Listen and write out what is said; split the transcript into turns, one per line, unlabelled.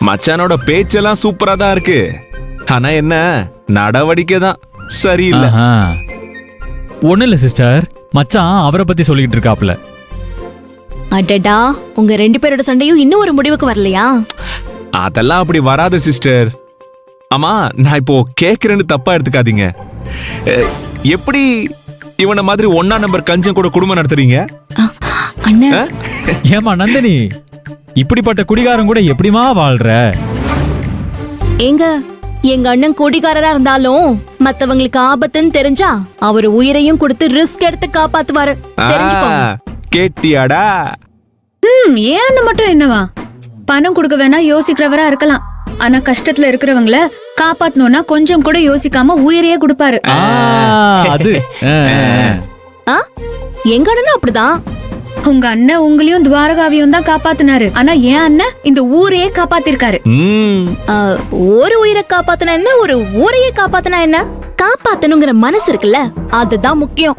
மச்சானோட பேச்செல்லாம் சூப்பரா தான் இருக்கு. ஆனா என்ன நடவடிக்கை தான் சரியில்லை.
ஒண்ணு இல்ல சிஸ்டர், மச்சான் அவரை பத்தி சொல்லிட்டு இருக்காப்ல.
அடடா, உங்க 2 பேரோட சண்டையும் இன்னும் ஒரு முடிவுக்கு வரலையா?
அதெல்லாம் அப்படி வராது சிஸ்டர். ஆமா, நான் இப்போ கேக்குறேன்னு தப்பா எடுத்துக்காதீங்க. எப்படி இவன மாதிரி 1ஆம் நம்பர் கஞ்சன் கூட குடும்பம் நடத்துறீங்க?
அண்ணன்,
ஏமா நந்தினி, இப்படிப்பட்ட குடிகாரன் கூட எப்படிமா வாழ்ற?
எங்க அண்ணன் குடிகாரரா இருந்தாலும் மத்தவங்களுக்கு ஆபத்துன்னு தெரிஞ்சா அவர் உயிரையும் கொடுத்து ரிஸ்க் எடுத்து காப்பாத்துவாரு. தெரிஞ்சுக்கோங்க.
கேட்டியாடா?
ஏன்னு மட்டும் என்னவா, பணம் கொடுக்க வேணா யோசிக்கிறவரா இருக்கலாம், ஆனா கஷ்டத்துல இருக்கிறவங்கள காப்பாத்தணும்னா கொஞ்சம் கூட யோசிக்காம உயிரையே கொடுப்பாரு.
அது
எங்க அண்ணனும் அப்படிதான்.
உங்க அண்ணன் உங்களையும் துவாரகாவையும் தான் காப்பாத்தினாரு, ஆனா என் அண்ணன் இந்த ஊரையே காப்பாத்திருக்காரு.
ஒரு உயிரை காப்பாத்தினா என்ன, ஒரு ஊரையே காப்பாத்தினா என்ன? காப்பாத்தணுங்கிற மனசு இருக்குல்ல, அதுதான் முக்கியம்.